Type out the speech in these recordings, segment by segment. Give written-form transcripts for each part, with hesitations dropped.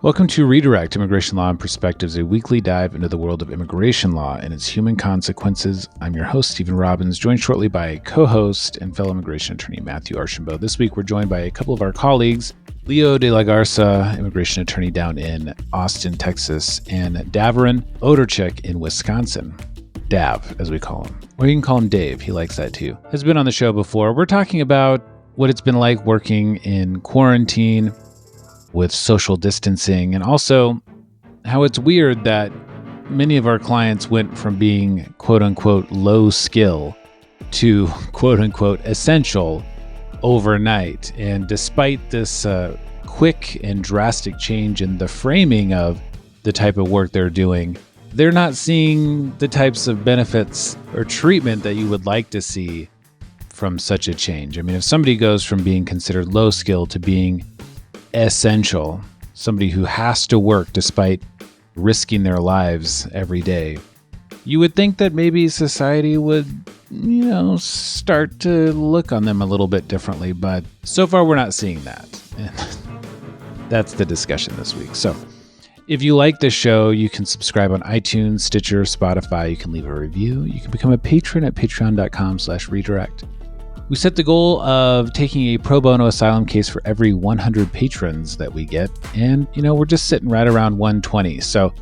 Welcome to Redirect, Immigration Law and Perspectives, a weekly dive into the world of immigration law and its human consequences. I'm your host, Stephen Robbins, joined shortly by co-host and fellow immigration attorney, Matthew Archambault. This week, we're joined by a couple of our colleagues, Leo de la Garza, immigration attorney down in Austin, Texas, and Davorin Odrcic in Wisconsin. Dav, as we call him. Or you can call him Dave. He likes that too. Has been on the show before. We're talking about what it's been like working in quarantine with social distancing, and also how it's weird that many of our clients went from being quote-unquote low skill to quote-unquote essential overnight. And despite this quick and drastic change in the framing of the type of work they're doing, they're not seeing the types of benefits or treatment that you would like to see from such a change. I mean, if somebody goes from being considered low skill to being essential, somebody who has to work despite risking their lives every day, you would think that maybe society would, start to look on them a little bit differently. But so far, we're not seeing that. And that's the discussion this week. So if you like this show, you can subscribe on iTunes, Stitcher, Spotify. You can leave a review. You can become a patron at patreon.com/redirect. We set the goal of taking a pro bono asylum case for every 100 patrons that we get. And, we're just sitting right around 120. So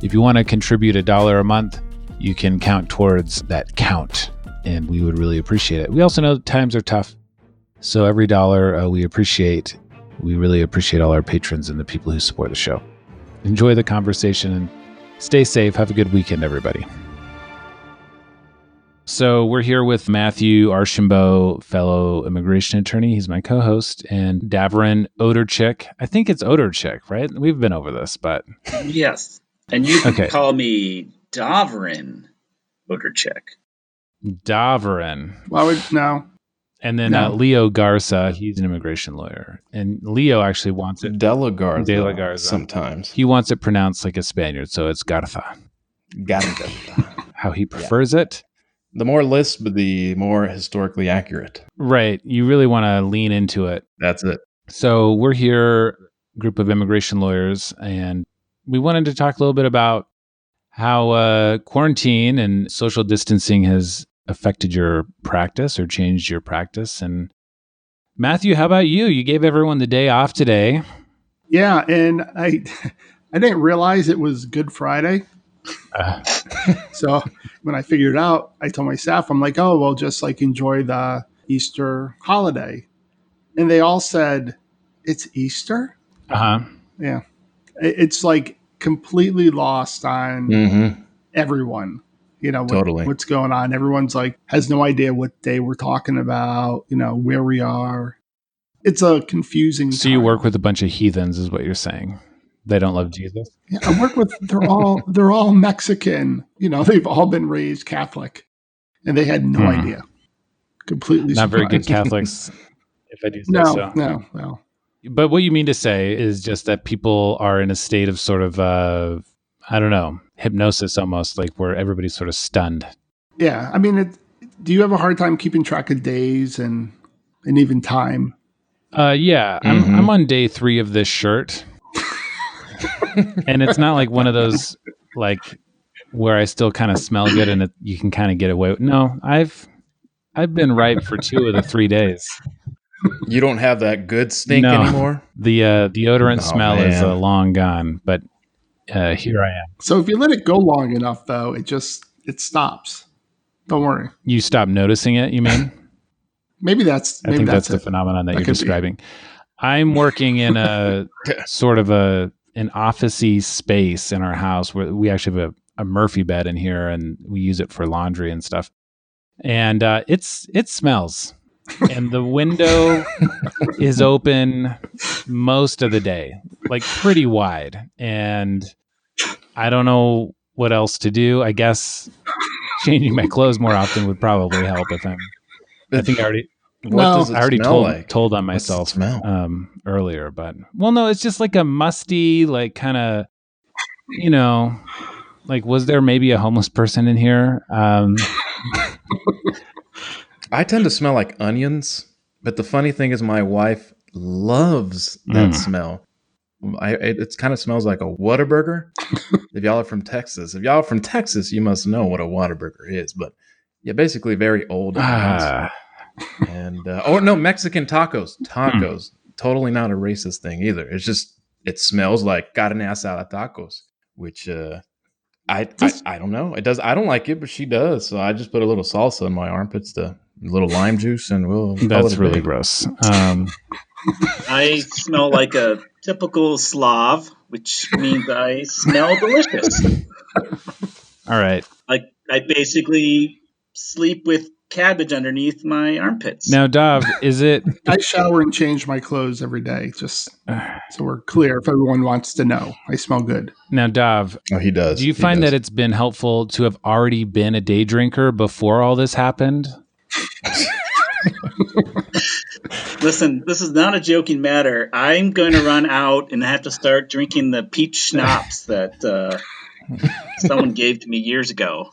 if you want to contribute $1 a month, you can count towards that count. And we would really appreciate it. We also know times are tough. So every dollar we appreciate. We really appreciate all our patrons and the people who support the show. Enjoy the conversation and stay safe. Have a good weekend, everybody. So we're here with Matthew Archambault, fellow immigration attorney. He's my co-host, and Davorin Odrcic. I think it's Odrcic, right? We've been over this, but... Yes. And you can call me Davorin Odrcic. Davorin. Why would... No. And then Leo Garza, he's an immigration lawyer. And Leo actually wants it... De la Garza. Sometimes. He wants it pronounced like a Spaniard, so it's Garza. Garza. How he prefers it. The more lisp, the more historically accurate. Right. You really want to lean into it. That's it. So we're here, a group of immigration lawyers, and we wanted to talk a little bit about how quarantine and social distancing has affected your practice or changed your practice. And Matthew, how about you? You gave everyone the day off today. Yeah, and I didn't realize it was Good Friday. So when I figured it out, I told my staff, I'm like, oh, well, just like enjoy the Easter holiday. And they all said, it's Easter? Uh-huh. Yeah. It's like completely lost on everyone, Totally. What's going on. Everyone's like, has no idea what day we're talking about, where we are. It's a confusing So time. you work with a bunch of heathens is what you're saying. They don't love Jesus. Yeah, I work with, they're all Mexican. They've all been raised Catholic and they had no idea. Completely Not surprised. very good Catholics, if I do say so. No. But what you mean to say is just that people are in a state of sort of, hypnosis almost, like where everybody's sort of stunned. Yeah. I mean, do you have a hard time keeping track of days and even time? Yeah. I'm on day 3 of this shirt. And it's not like one of those like where I still kind of smell good and you can kind of get away with. No, I've been right for 2 of the 3 days. You don't have that good stink anymore? The deodorant smell is long gone, but here I am. So if you let it go long enough, though, it stops. Don't worry. You stop noticing it, you mean? Maybe that's the phenomenon that you're describing. I'm working in a sort of an office-y space in our house where we actually have a Murphy bed in here and we use it for laundry and stuff. And it smells. And the window is open most of the day, like pretty wide. And I don't know what else to do. I guess changing my clothes more often would probably help I think I already... What does it smell like? Told on myself earlier, but no, it's just like a musty, like kind of, like was there maybe a homeless person in here? I tend to smell like onions, but the funny thing is my wife loves that smell. It kind of smells like a Whataburger. If y'all are from Texas, you must know what a Whataburger is. But yeah, basically very old onions. And Mexican tacos. Totally not a racist thing either. It's just it smells like carne asada tacos, which I don't know. It does. I don't like it, but she does. So I just put a little salsa in my armpits, a little lime juice, and that's really gross. I smell like a typical Slav, which means I smell delicious. All right. Like I basically sleep with cabbage underneath my armpits. Now, Dav, is it? I shower and change my clothes every day, just so we're clear. If everyone wants to know, I smell good. Now, Dav, he does. Do you find that it's been helpful to have already been a day drinker before all this happened? Listen, this is not a joking matter. I'm going to run out and have to start drinking the peach schnapps that someone gave to me years ago.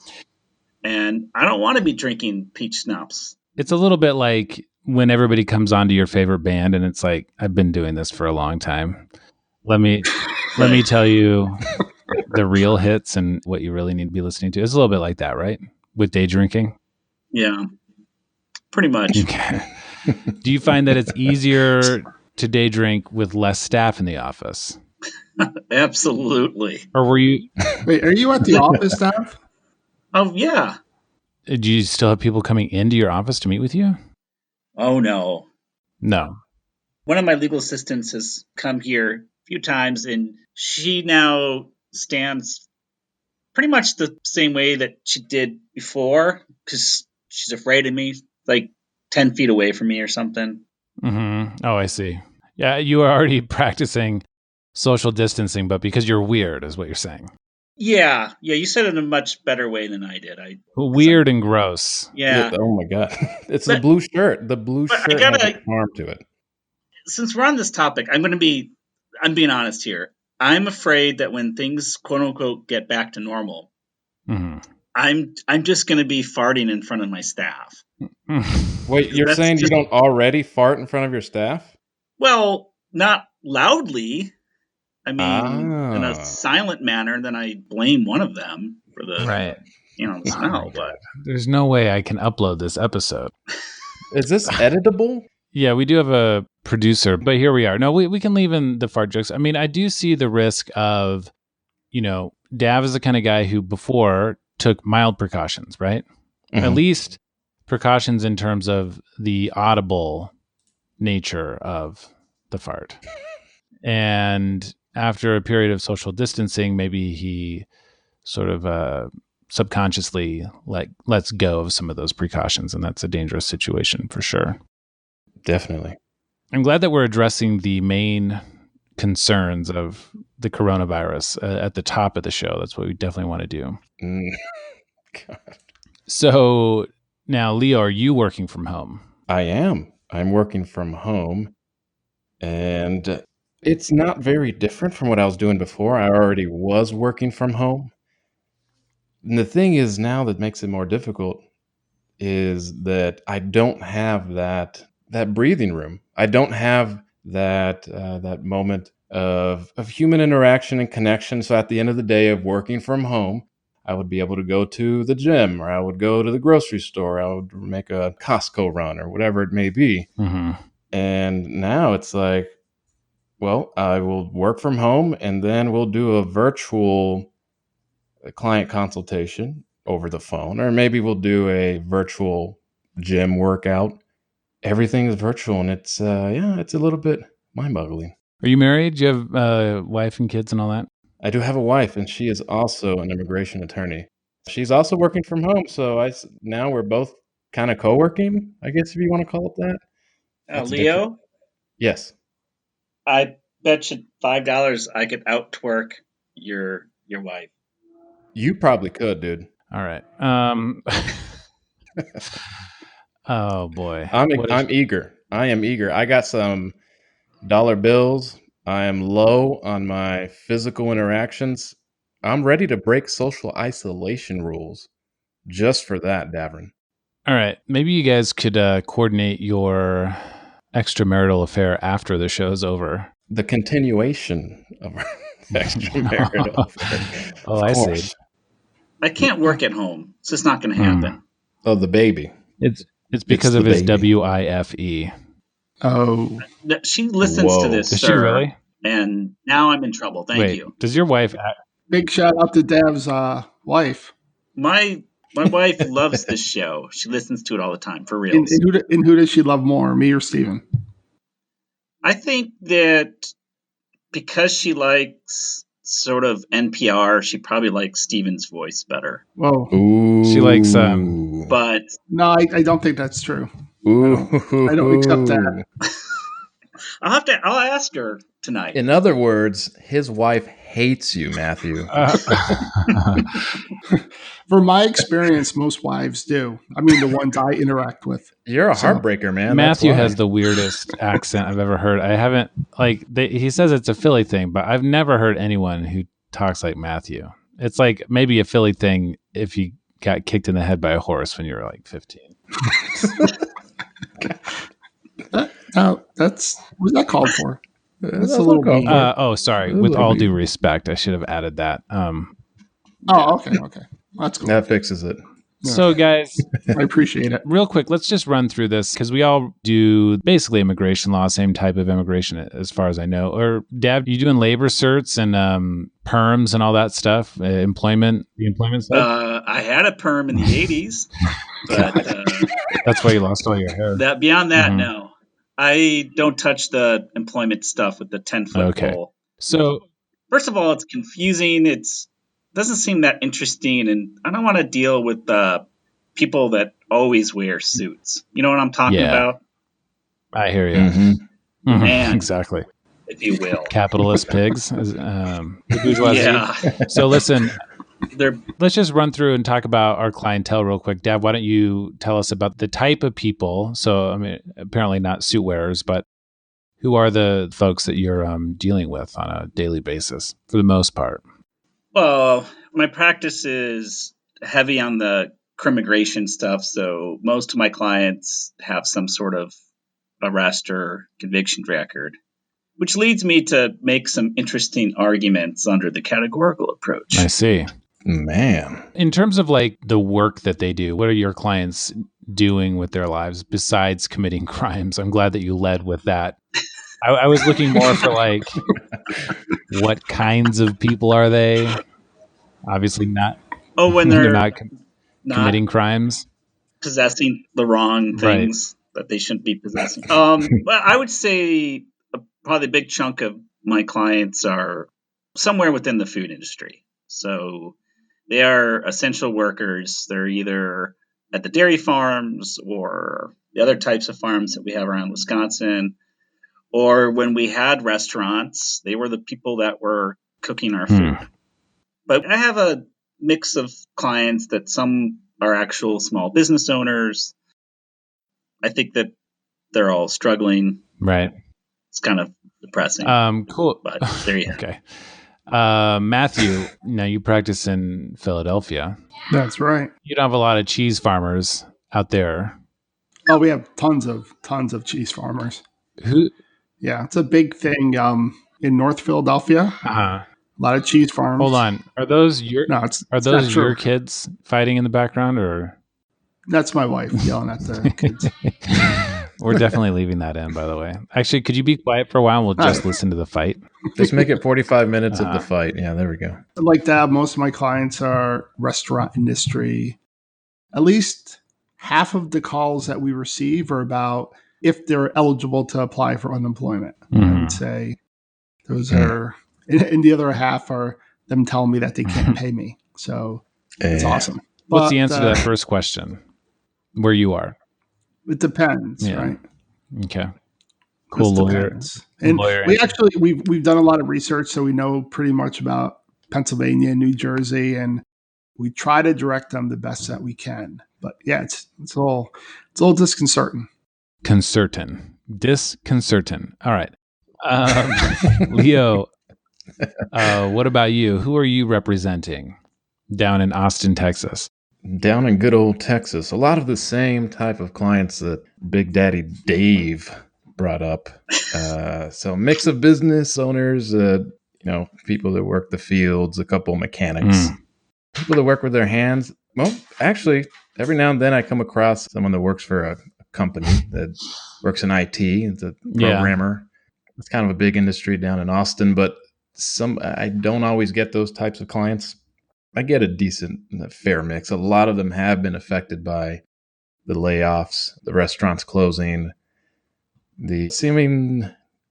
And I don't want to be drinking peach schnapps. It's a little bit like when everybody comes onto your favorite band and it's like, I've been doing this for a long time. Let me tell you the real hits and what you really need to be listening to. It's a little bit like that, right? With day drinking? Yeah, pretty much. Okay. Do you find that it's easier to day drink with less staff in the office? Absolutely. Or were you... Wait, are you at the office staff? Oh, yeah. Do you still have people coming into your office to meet with you? Oh, no. No. One of my legal assistants has come here a few times, and she now stands pretty much the same way that she did before, because she's afraid of me, like 10 feet away from me or something. Mm-hmm. Oh, I see. Yeah, you are already practicing social distancing, but because you're weird is what you're saying. Yeah, you said it in a much better way than I did. Weird and gross. Yeah. Oh my God. It's the blue shirt. The blue shirt has a charm to it. Since we're on this topic, I'm being honest here. I'm afraid that when things quote unquote get back to normal, mm-hmm. I'm just going to be farting in front of my staff. Wait, you're saying you don't already fart in front of your staff? Well, not loudly. I mean, in a silent manner, then I blame one of them for the the smell. But there's no way I can upload this episode. Is this editable? Yeah, we do have a producer, but here we are. No, we can leave in the fart jokes. I mean, I do see the risk of, Dav is the kind of guy who before took mild precautions, right? Mm-hmm. At least precautions in terms of the audible nature of the fart. And after a period of social distancing, maybe he sort of subconsciously lets go of some of those precautions, and that's a dangerous situation for sure. Definitely. I'm glad that we're addressing the main concerns of the coronavirus at the top of the show. That's what we definitely want to do. God. So now, Leo, are you working from home? I am. I'm working from home, and it's not very different from what I was doing before. I already was working from home. And the thing is now that makes it more difficult is that I don't have that breathing room. I don't have that moment of human interaction and connection. So at the end of the day of working from home, I would be able to go to the gym, or I would go to the grocery store. I would make a Costco run or whatever it may be. Mm-hmm. And now it's like, well, I will work from home and then we'll do a virtual client consultation over the phone, or maybe we'll do a virtual gym workout. Everything is virtual, and it's a little bit mind-boggling. Are you married? Do you have a wife and kids and all that? I do have a wife, and she is also an immigration attorney. She's also working from home, so now we're both kind of co-working, I guess, if you want to call it that. Leo? Different. Yes. I bet you $5 I could out-twerk your wife. You probably could, dude. All right. Oh boy. I'm eager. I am eager. I got some dollar bills. I am low on my physical interactions. I'm ready to break social isolation rules just for that, Davorin. All right. Maybe you guys could coordinate your extramarital affair after the show's over. the continuation of our extramarital affair. Oh, Of I course. see. I can't work at home. It's just not going to happen. Oh, the baby. It's because the of his baby. WIFE. Oh, She listens to Whoa. this, Does she sir, really? and now I'm in trouble. Thank Wait, you. does your wife? big shout out to Dav's wife. My wife loves this show. She listens to it all the time, for And, reals. and who does she love more, me or Steven? I think that because she likes sort of NPR, she probably likes Steven's voice better. Whoa. Ooh. She likes, But No, I don't think that's true. Ooh. I don't accept that. I'll ask her tonight. In other words, his wife hates you, Matthew. From my experience, most wives do. I mean, the ones I interact with. You're a So- heartbreaker, man. Matthew That's why. has the weirdest accent I've ever heard. I haven't he says it's a Philly thing, but I've never heard anyone who talks like Matthew. It's like maybe a Philly thing if you got kicked in the head by a horse when you were like 15. That's what's that called for? That's a what little called mean. for. Sorry. A With little all bit. due respect, I should have added that. Oh, okay. That's cool. That fixes it. So, guys, I appreciate it. real quick, let's just run through this because we all do basically immigration law, same type of immigration as far as I know. Or, Dad, you doing labor certs and perms and all that stuff, the employment stuff? I had a perm in the 80s, but That's why you lost all your hair. beyond that, Mhm. no. I don't touch the employment stuff with the 10-foot Okay. pole. So, First of all, it's confusing. It doesn't seem that interesting, and I don't want to deal with people that always wear suits. You know what I'm talking Yeah. about, I hear you. Mm-hmm. Mhm, Man. exactly. if you will. Capitalist pigs. The bourgeoisie. Yeah, So, listen, they're let's just run through and talk about our clientele real quick. Dad, why don't you tell us about the type of people? So, I mean, apparently not suit wearers, but who are the folks that you're dealing with on a daily basis for the most part? well, my practice is heavy on the crimmigration stuff, so most of my clients have some sort of arrest or conviction record, which leads me to make some interesting arguments under the categorical approach. I see. Man. In terms of like the work that they do, what are your clients doing with their lives besides committing crimes? I'm glad that you led with that. I was looking more for like, what kinds of people are they? Obviously not. Oh, when They're they're not not committing crimes. possessing the wrong Right. things that they shouldn't be possessing. Well, I would say probably a big chunk of my clients are somewhere within the food industry. So they are essential workers. They're either at the dairy farms or the other types of farms that we have around Wisconsin. Or when we had restaurants, they were the people that were cooking our food. But I have a mix of clients that some are actual small business owners. I think that they're all struggling. Right. It's kind of depressing. Cool. But there you go. Okay. Matthew, now you practice in Philadelphia. That's right. You don't have a lot of cheese farmers out there. Oh, we have tons of cheese farmers. Who? Yeah, it's a big thing in North Philadelphia. A lot of cheese farms. Hold on. Are those your No, it's are not those true. your kids fighting in the background, or That's my wife yelling at the kids. we're definitely leaving that in? By the way, actually, could you be quiet for a while? And we'll just listen to the fight. Just make it 45 minutes of the fight. Yeah, there we go. Like that, most of my clients are restaurant industry. At least half of the calls that we receive are about if they're eligible to apply for unemployment. I would say those are, and the other half are them telling me that they can't pay me. So it's awesome. What's But, the answer to that first question? Where you are? It depends, Yeah. right? Okay. Cool It lawyer. depends. And Lawyer we answer. actually we've done a lot of research, so we know pretty much about Pennsylvania and New Jersey, and we try to direct them the best that we can. But yeah, it's a little disconcerting. Disconcerting. All right. Leo, what about you? Who are you representing down in Austin, Texas? Down in good old Texas, a lot of the same type of clients that Big Daddy Dave brought up. So mix of business owners, people that work the fields, a couple mechanics, people that work with their hands. Well, actually, every now and then I come across someone that works for a company that works in IT. It's a programmer. It's kind of a big industry down in Austin, but I don't always get those types of clients. I get a fair mix. A lot of them have been affected by the layoffs, the restaurants closing, the seeming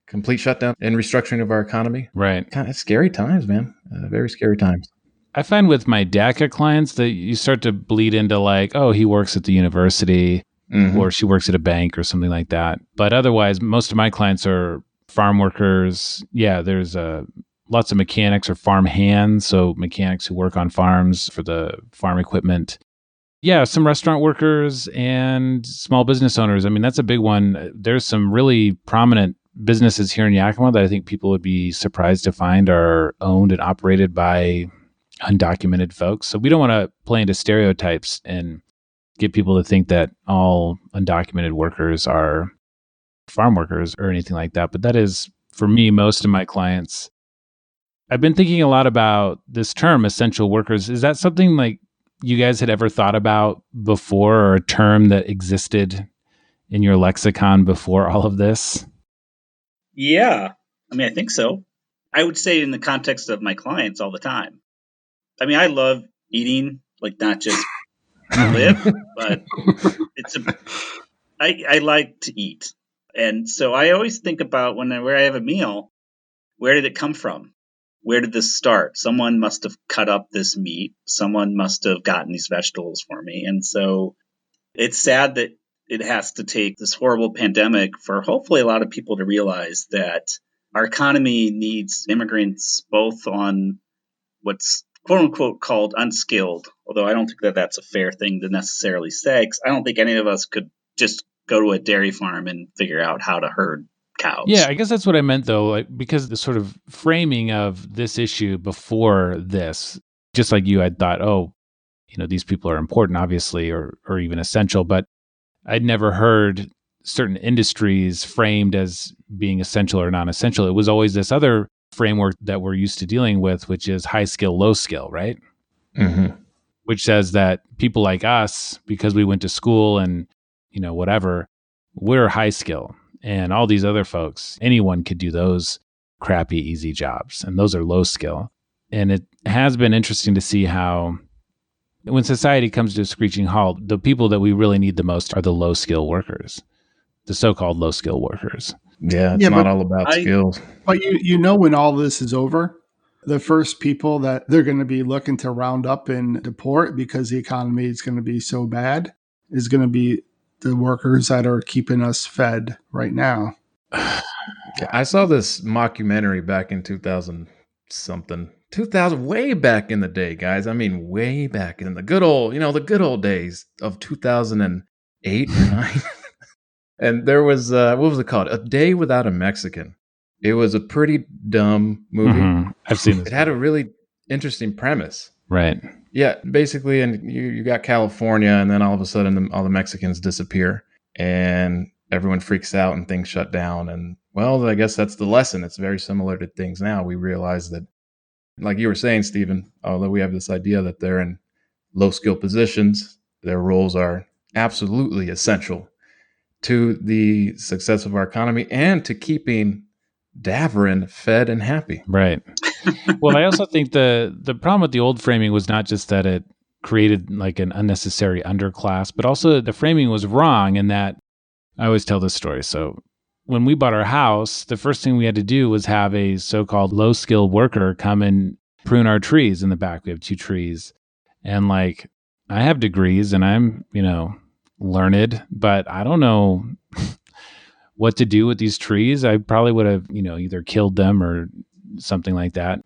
complete shutdown and restructuring of our economy. Right. Kind of scary times, man. Very scary times. I find with my DACA clients that you start to bleed into like, oh, he works at the university or she works at a bank or something like that. But otherwise, most of my clients are farm workers. Yeah, there's lots of mechanics or farm hands. So mechanics who work on farms for the farm equipment. Yeah, some restaurant workers and small business owners. I mean, that's a big one. There's some really prominent businesses here in Yakima that I think people would be surprised to find are owned and operated by undocumented folks. So we don't want to play into stereotypes and get people to think that all undocumented workers are farm workers or anything like that. But that is, for me, most of my clients. I've been thinking a lot about this term, essential workers. Is that something like you guys had ever thought about before, or a term that existed in your lexicon before all of this? Yeah. I mean, I think so. I would say in the context of my clients all the time. I mean, I love eating, like not just to live, but I like to eat. And so I always think about where I have a meal, where did it come from? Where did this start? Someone must have cut up this meat. Someone must have gotten these vegetables for me. And so it's sad that it has to take this horrible pandemic for hopefully a lot of people to realize that our economy needs immigrants both on what's quote unquote called unskilled, although I don't think that that's a fair thing to necessarily say, because I don't think any of us could just go to a dairy farm and figure out how to herd cows. Yeah, I guess that's what I meant though, like, because the sort of framing of this issue before this, just like you, I'd thought, oh, these people are important, obviously, or even essential, but I'd never heard certain industries framed as being essential or non-essential. It was always this other framework that we're used to dealing with, which is high skill, low skill, right? Mm-hmm. Which says that people like us, because we went to school and, whatever, we're high skill. And all these other folks, anyone could do those crappy, easy jobs. And those are low skill. And it has been interesting to see how when society comes to a screeching halt, the people that we really need the most are the low skill workers, the so-called low skill workers. Yeah, it's not all about skills. But when all this is over, the first people that they're going to be looking to round up and deport because the economy is going to be so bad is going to be the workers that are keeping us fed right now. I saw this mockumentary back in 2000 something. 2000, way back in the day, guys. I mean, way back in the good old days of 2008 or 9. And there was, what was it called? A Day Without a Mexican. It was a pretty dumb movie. Mm-hmm. I've seen this. It had a really interesting premise. Right. Yeah, basically, and you got California, and then all of a sudden all the Mexicans disappear, and everyone freaks out, and things shut down. And, well, I guess that's the lesson. It's very similar to things now. We realize that, like you were saying, Stephen, although we have this idea that they're in low-skill positions, their roles are absolutely essential to the success of our economy and to keeping Davorin fed and happy. Right. Well, I also think the problem with the old framing was not just that it created like an unnecessary underclass, but also the framing was wrong in that I always tell this story. So when we bought our house, the first thing we had to do was have a so-called low-skilled worker come and prune our trees in the back. We have 2 trees. And like, I have degrees and I'm, learned, but I don't know what to do with these trees. I probably would have, either killed them or something like that.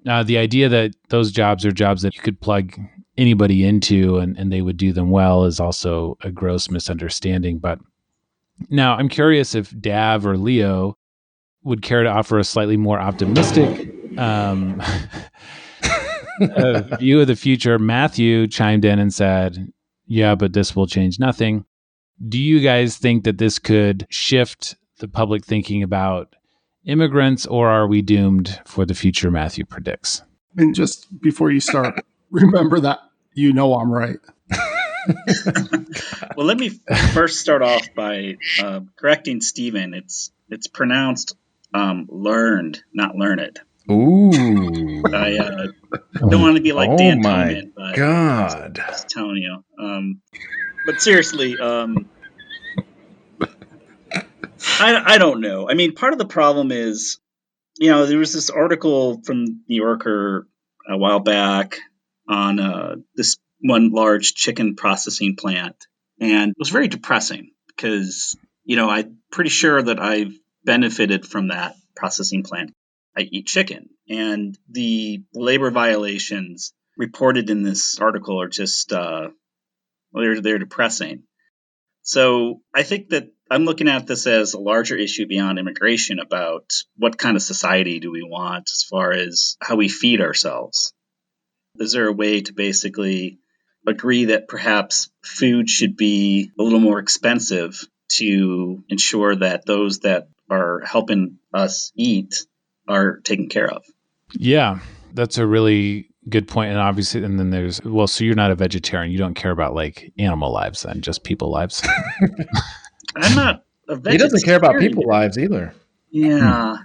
The idea that those jobs are jobs that you could plug anybody into and they would do them well is also a gross misunderstanding. But now I'm curious if Dav or Leo would care to offer a slightly more optimistic view of the future. Matthew chimed in and said, yeah, but this will change nothing. Do you guys think that this could shift the public thinking about immigrants, or are we doomed for the future Matthew predicts? And just before you start, remember that I'm right. Well, let me first start off by correcting Stephen. It's pronounced learned, not learned. Ooh. I don't want to be like Dan Tillman, but God. just telling you. But seriously, I don't know. I mean, part of the problem is, there was this article from New Yorker a while back on this one large chicken processing plant, and it was very depressing because, I'm pretty sure that I've benefited from that processing plant. I eat chicken, and the labor violations reported in this article are just they're depressing. So I think that I'm looking at this as a larger issue beyond immigration about what kind of society do we want as far as how we feed ourselves. Is there a way to basically agree that perhaps food should be a little more expensive to ensure that those that are helping us eat are taken care of? Yeah, that's a really good point. And obviously, and then there's, so you're not a vegetarian. You don't care about like animal lives then, just people lives. I'm not a vegetarian. He doesn't care about people lives either. Yeah.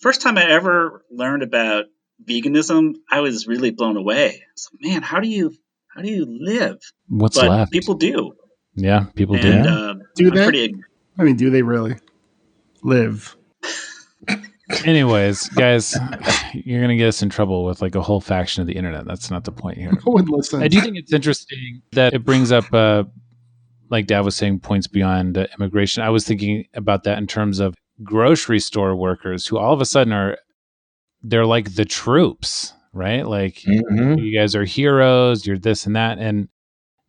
First time I ever learned about veganism, I was really blown away. So, man, how do you live? What's but left? People do. Yeah, people do. Do they? I mean, do they really live? Anyways, guys, you're going to get us in trouble with like a whole faction of the internet. That's not the point here. No one listens. I do think it's interesting that it brings up, like Dav was saying, points beyond immigration. I was thinking about that in terms of grocery store workers who all of a sudden they're like the troops, right? Like you guys are heroes, you're this and that. And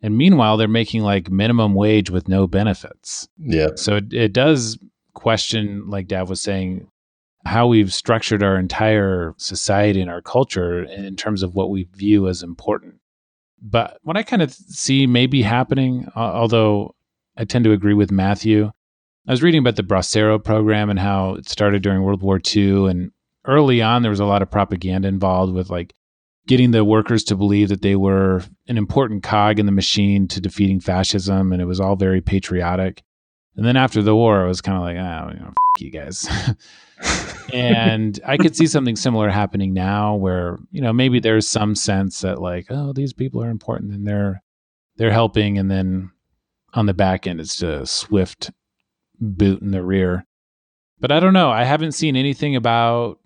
meanwhile, they're making like minimum wage with no benefits. Yeah. So it does question, like Dav was saying, how we've structured our entire society and our culture in terms of what we view as important. But what I kind of see maybe happening, although I tend to agree with Matthew, I was reading about the Bracero program and how it started during World War II. And early on, there was a lot of propaganda involved with like getting the workers to believe that they were an important cog in the machine to defeating fascism. And it was all very patriotic. And then after the war, I was kind of like, f you guys. And I could see something similar happening now where, maybe there's some sense that like, oh, these people are important and they're helping. And then on the back end, it's a swift boot in the rear. But I don't know. I haven't seen anything about,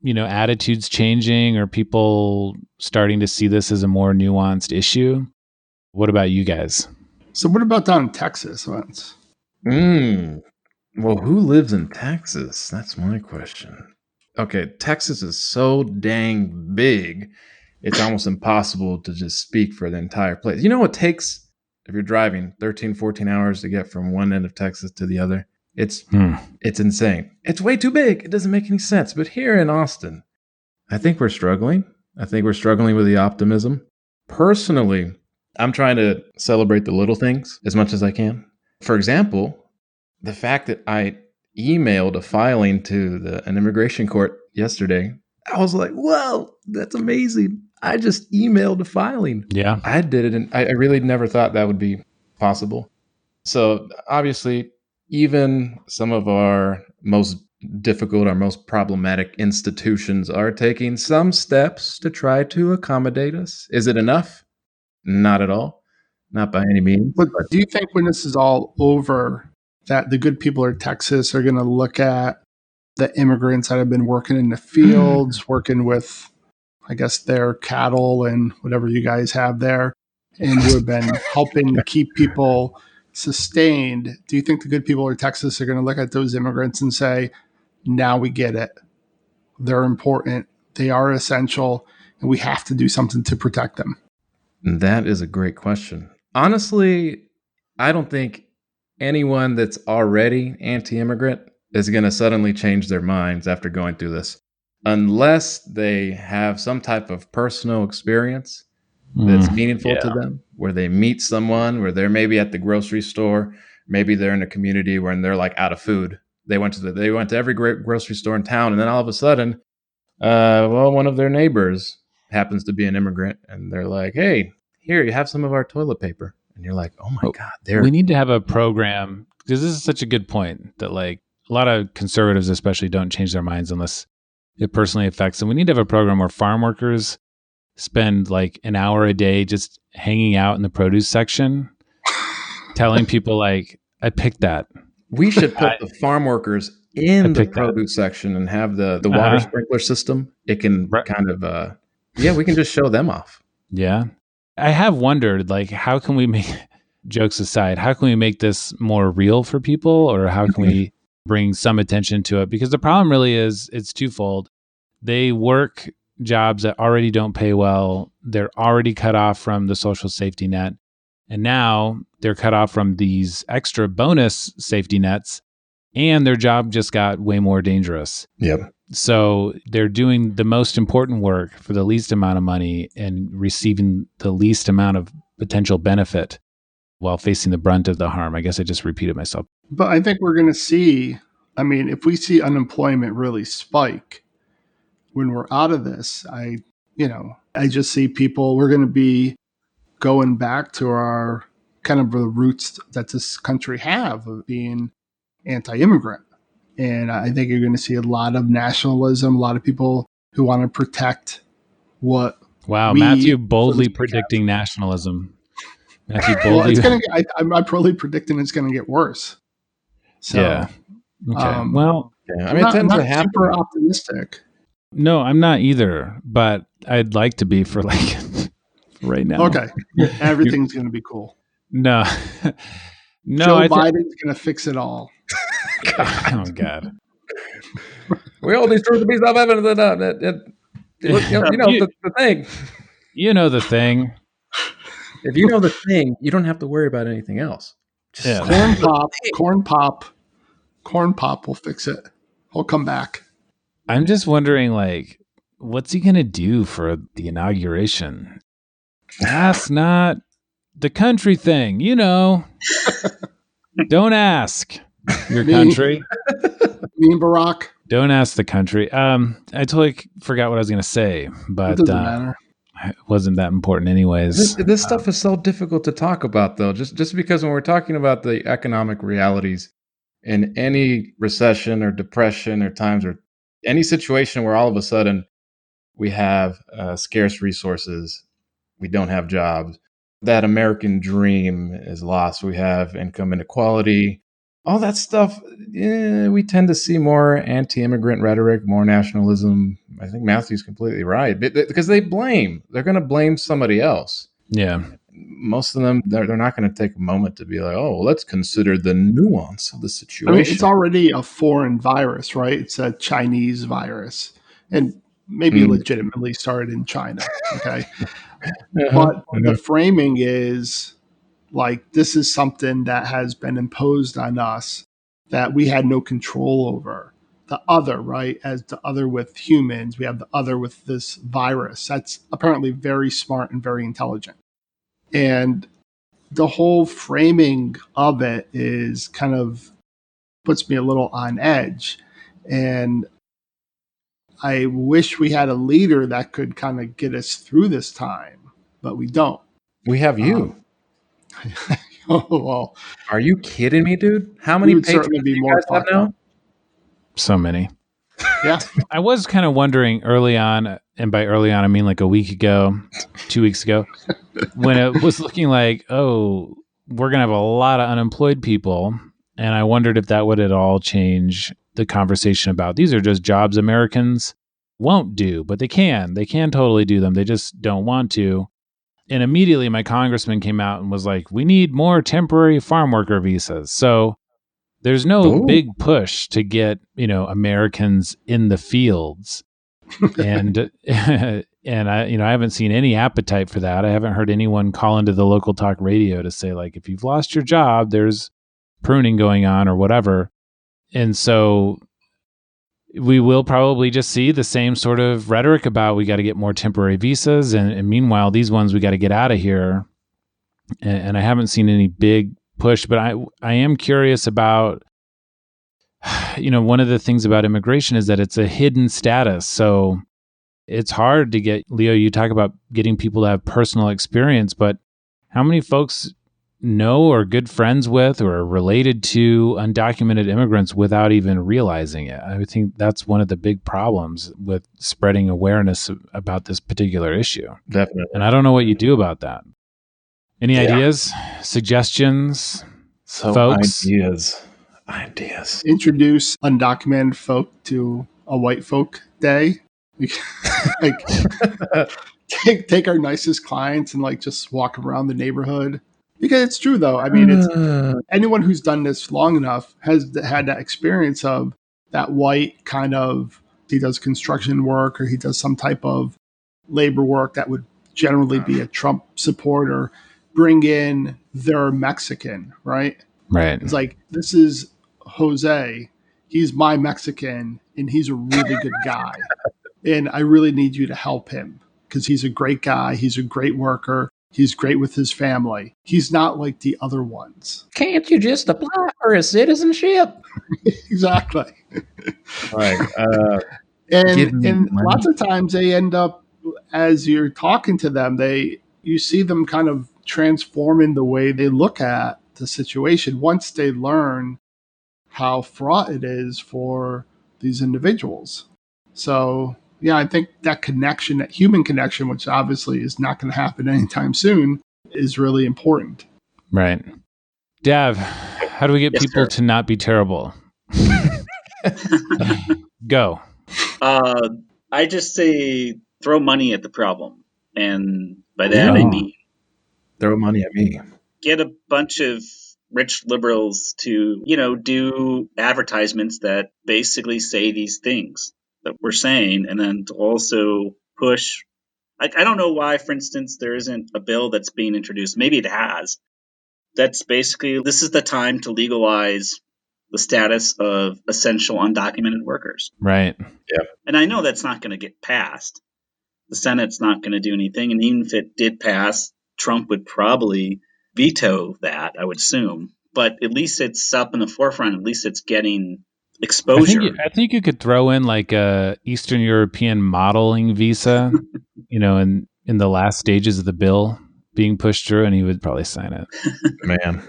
attitudes changing or people starting to see this as a more nuanced issue. What about you guys? So what about down in Texas, Vince? Well, who lives in Texas? That's my question. Okay, Texas is so dang big, it's almost impossible to just speak for the entire place. You know what it takes if you're driving 13, 14 hours to get from one end of Texas to the other? It's insane. It's way too big. It doesn't make any sense. But here in Austin, I think we're struggling. I think we're struggling with the optimism. Personally, I'm trying to celebrate the little things as much as I can. For example, the fact that I emailed a filing to an immigration court yesterday, I was like, whoa, that's amazing. I just emailed a filing. Yeah. I did it, and I really never thought that would be possible. So obviously, even some of our most difficult, our most problematic institutions are taking some steps to try to accommodate us. Is it enough? Not at all. Not by any means. But do you think when this is all over, that the good people of Texas are going to look at the immigrants that have been working in the fields, working with, I guess, their cattle and whatever you guys have there, and who have been helping to keep people sustained? Do you think the good people of Texas are going to look at those immigrants and say, now we get it. They're important. They are essential, and we have to do something to protect them? That is a great question. Honestly, I don't think anyone that's already anti-immigrant is going to suddenly change their minds after going through this, unless they have some type of personal experience that's meaningful to them. where they meet someone, where they're maybe at the grocery store, maybe they're in a community where they're like out of food. They went to every great grocery store in town, and then all of a sudden, one of their neighbors happens to be an immigrant, and they're like, "Hey, here, you have some of our toilet paper," and you're like, "Oh my god!" We need to have a program, because this is such a good point that like a lot of conservatives, especially, don't change their minds unless it personally affects them. We need to have a program where farm workers spend like an hour a day just hanging out in the produce section, telling people like, "I picked that." We should put the farm workers in the produce section and have the water sprinkler system. It can kind of, we can just show them off. Yeah. I have wondered, like, how can we make, jokes aside, how can we make this more real for people, or how can we bring some attention to it? Because the problem really is, it's twofold. They work jobs that already don't pay well. They're already cut off from the social safety net. And now they're cut off from these extra bonus safety nets, and their job just got way more dangerous. Yep. So they're doing the most important work for the least amount of money and receiving the least amount of potential benefit while facing the brunt of the harm. I guess I just repeated myself. But I think we're going to see, if we see unemployment really spike when we're out of this, I just see people, we're going to be going back to our kind of the roots that this country have of being anti-immigrant. And I think you're going to see a lot of nationalism, a lot of people who want to protect what. Wow, Matthew boldly predicting nationalism. Matthew boldly. Well, I'm probably predicting it's going to get worse. So, yeah. Okay. It tends to happen. Super optimistic. No, I'm not either, but I'd like to be for like right now. Okay, everything's going to be cool. No, Joe Biden's going to fix it all. Oh God! We all these truths to be self-evident. The thing. You know the thing. If you know the thing, you don't have to worry about anything else. Just corn pop will fix it. He'll come back. I'm just wondering, like, what's he going to do for the inauguration? That's not the country thing, Don't ask your country. Me and Barack. Don't ask the country. I totally forgot what I was going to say, but it doesn't matter. It wasn't that important anyways. This stuff is so difficult to talk about, though, just because when we're talking about the economic realities in any recession or depression or times or any situation where all of a sudden we have scarce resources, we don't have jobs, that American dream is lost. We have income inequality, all that stuff. We tend to see more anti-immigrant rhetoric, more nationalism. I think Matthew's completely right because they're going to blame somebody else. Yeah. Most of them, they're not going to take a moment to be like, oh, let's consider the nuance of the situation. It's already a foreign virus, right? It's a Chinese virus, and maybe legitimately started in China. Okay. But the framing is like, this is something that has been imposed on us that we had no control over. The other, right? As the other with humans, we have the other with this virus. That's apparently very smart and very intelligent. And the whole framing of it is kind of puts me a little on edge. And I wish we had a leader that could kind of get us through this time, but we don't. We have you. Oh, well. Are you kidding me, dude? How many patrons do you guys have now? So many. Yeah. I was kind of wondering early on, and by early on, I mean like a week ago, 2 weeks ago, when it was looking like, oh, we're going to have a lot of unemployed people. And I wondered if that would at all change the conversation about these are just jobs Americans won't do, but they can. They can totally do them. They just don't want to. And immediately my congressman came out and was like, we need more temporary farm worker visas. So there's no big push to get, Americans in the fields. And and I haven't seen any appetite for that. I haven't heard anyone call into the local talk radio to say, like, if you've lost your job, there's pruning going on or whatever. And so we will probably just see the same sort of rhetoric about we got to get more temporary visas. And meanwhile, these ones we got to get out of here. and I haven't seen any big push, but I am curious about, one of the things about immigration is that it's a hidden status. So it's hard to get, Leo, you talk about getting people to have personal experience, but how many folks know or good friends with or are related to undocumented immigrants without even realizing it? I think that's one of the big problems with spreading awareness about this particular issue. Definitely. And I don't know what you do about that. Any ideas, suggestions, folks? Ideas. Introduce undocumented folk to a white folk day. Like take our nicest clients and like just walk around the neighborhood. Because it's true though. I mean, it's anyone who's done this long enough has had that experience of that white kind of, he does construction work or he does some type of labor work that would generally be a Trump supporter, bring in their Mexican, right? Right. It's like, this is Jose. He's my Mexican and he's a really good guy. And I really need you to help him because he's a great guy. He's a great worker. He's great with his family. He's not like the other ones. Can't you just apply for a citizenship? Exactly. Right. And lots of times they end up, as you're talking to them, you see them kind of transforming the way they look at the situation once they learn how fraught it is for these individuals. So, yeah, I think that connection, that human connection, which obviously is not going to happen anytime soon, is really important. Right. Dav, how do we get people to not be terrible? Go. I just say throw money at the problem. And by that, I mean, throw money at me. Get a bunch of rich liberals to, do advertisements that basically say these things that we're saying, and then to also push. Like, I don't know why, for instance, there isn't a bill that's being introduced. Maybe it has. That's basically, this is the time to legalize the status of essential undocumented workers. Right. Yeah. And I know that's not going to get passed. The Senate's not going to do anything. And even if it did pass, Trump would probably veto that, I would assume. But at least it's up in the forefront. At least it's getting exposure. I think you could throw in like a Eastern European modeling visa, in the last stages of the bill being pushed through, and he would probably sign it. Man.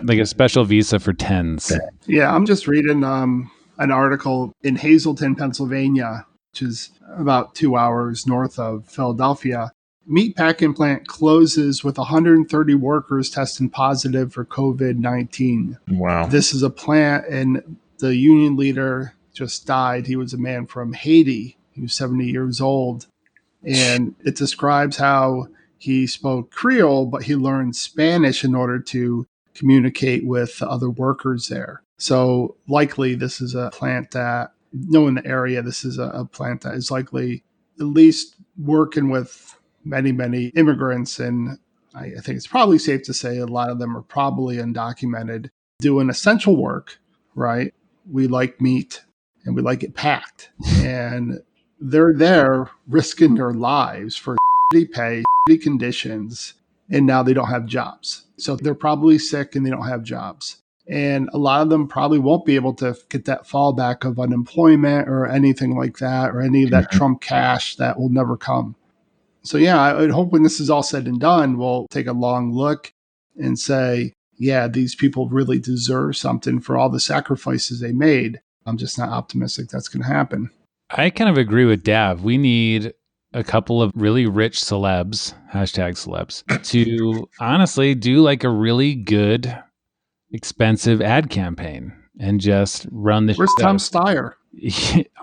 Like a special visa for tens. Yeah, I'm just reading an article in Hazleton, Pennsylvania, which is about 2 hours north of Philadelphia. Meatpacking plant closes with 130 workers testing positive for COVID-19. Wow. This is a plant, and the union leader just died. He was a man from Haiti. He was 70 years old. And it describes how he spoke Creole, but he learned Spanish in order to communicate with the other workers there. So likely this is a plant that, knowing the area, this is a plant that is likely at least working with many, many immigrants. And I think it's probably safe to say a lot of them are probably undocumented, doing essential work, right? We like meat and we like it packed. And they're there risking their lives for shitty pay, shitty conditions, and now they don't have jobs. So they're probably sick and they don't have jobs. And a lot of them probably won't be able to get that fallback of unemployment or anything like that, or any of that Trump cash that will never come. So yeah, I would hope when this is all said and done, we'll take a long look and say, yeah, these people really deserve something for all the sacrifices they made. I'm just not optimistic that's going to happen. I kind of agree with Dav. We need a couple of really rich celebs, #celebs, to honestly do like a really good, expensive ad campaign and just run the Where's Tom Steyer?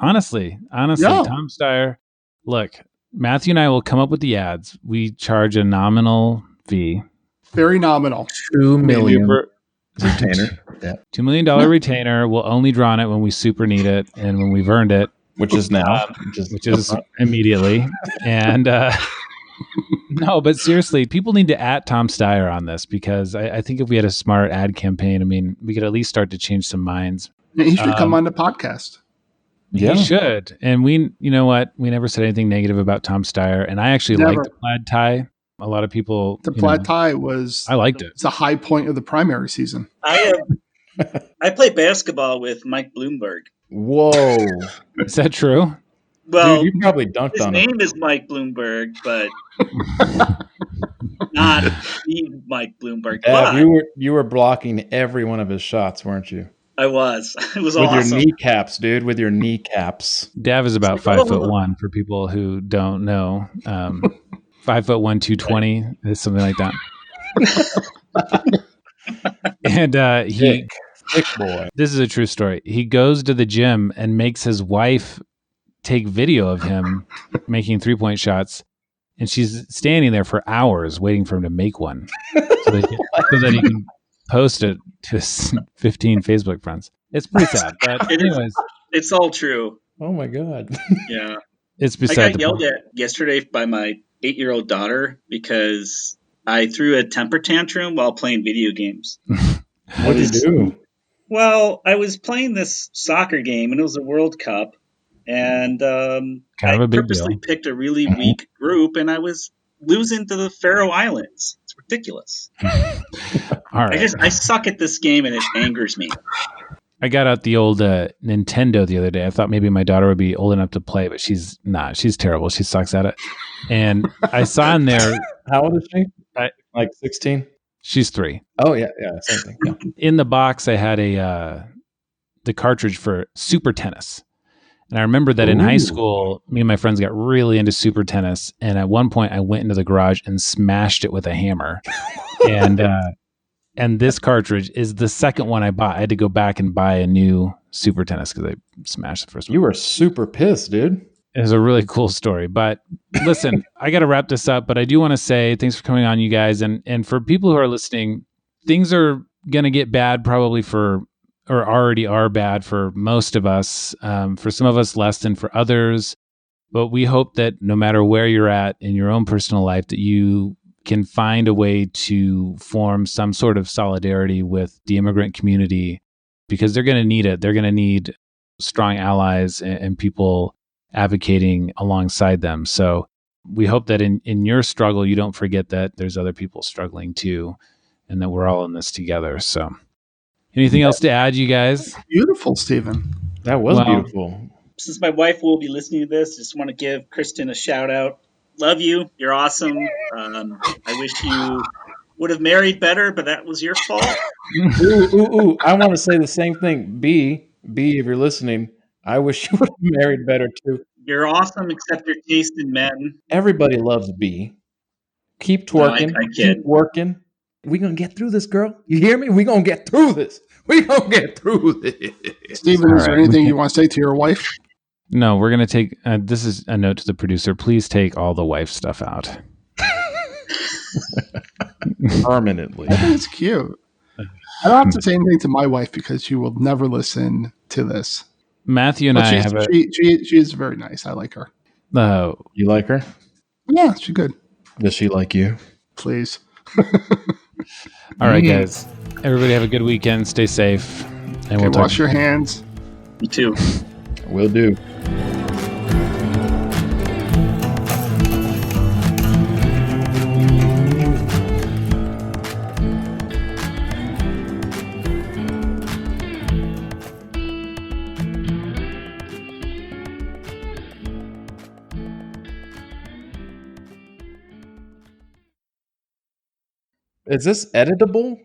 honestly, Yeah. Tom Steyer. Look, Matthew and I will come up with the ads. We charge a nominal fee. Very nominal. $2 million retainer. Yeah. $2 million retainer. We'll only draw on it when we super need it and when we've earned it. Which is now. Which is immediately. And no, but seriously, people need to @ Tom Steyer on this, because I think if we had a smart ad campaign, I mean, we could at least start to change some minds. Yeah, he should come on the podcast. Yeah. He should. And you know what? We never said anything negative about Tom Steyer. And I actually like the plaid tie. A lot of people. The flat tie was. I liked it. It's a high point of the primary season. I play basketball with Mike Bloomberg. Whoa. Is that true? Well, dude, you probably dunked his on him. name is Mike Bloomberg, but not the Mike Bloomberg. Dav, But you were blocking every one of his shots, weren't you? I was. It was with awesome. your kneecaps, dude. With your kneecaps. Dav is about 5'1" for people who don't know. 5'1", 220 is something like that. And he, thick boy. This is a true story. He goes to the gym and makes his wife take video of him making 3-point shots, and she's standing there for hours waiting for him to make one, so that he can post it to his 15 Facebook friends. It's pretty sad, but anyways, it's all true. Oh my god! Yeah, it's beside. I got yelled at yesterday by my 8-year-old daughter because I threw a temper tantrum while playing video games. What did you do? Well, I was playing this soccer game, and it was a World Cup, and I purposely picked a really weak group, and I was losing to the Faroe Islands. It's ridiculous. All right. I suck at this game, and it angers me. I got out the old Nintendo the other day. I thought maybe my daughter would be old enough to play, but she's not. She's terrible. She sucks at it. And I saw in there. How old is she? Like 16? She's 3. Oh, yeah, same thing. Yeah. In the box, I had the cartridge for Super Tennis. And I remember that in high school, me and my friends got really into Super Tennis. And at one point, I went into the garage and smashed it with a hammer. And this cartridge is the second one I bought. I had to go back and buy a new Super Tennis because I smashed the first one. You were super pissed, dude. It was a really cool story. But listen, I got to wrap this up. But I do want to say thanks for coming on, you guys. And for people who are listening, things are going to get bad probably or already are bad for most of us. For some of us, less than for others. But we hope that no matter where you're at in your own personal life, that you can find a way to form some sort of solidarity with the immigrant community, because they're going to need it. They're going to need strong allies and people advocating alongside them. So we hope that in your struggle, you don't forget that there's other people struggling too, and that we're all in this together. So anything else to add, you guys? Beautiful, Stephen. That was beautiful. Since my wife will be listening to this, just want to give Kristen a shout out. Love you. You're awesome. I wish you would have married better, but that was your fault. Ooh. I want to say the same thing. B, if you're listening, I wish you would have married better too. You're awesome, except your taste in men. Everybody loves B. Keep twerking. No, I keep working. We're going to get through this, girl. You hear me? We're going to get through this. Stephen, is there anything you want to say to your wife? No, we're going to take, this is a note to the producer. Please take all the wife stuff out. Permanently. I think it's cute. I don't have to say anything to my wife because she will never listen to this. Matthew and I have she is very nice. I like her. You like her? Yeah, she's good. Does she like you? Please. All right, guys. Everybody have a good weekend. Stay safe. And we'll wash your hands. You too. Will do. Is this editable?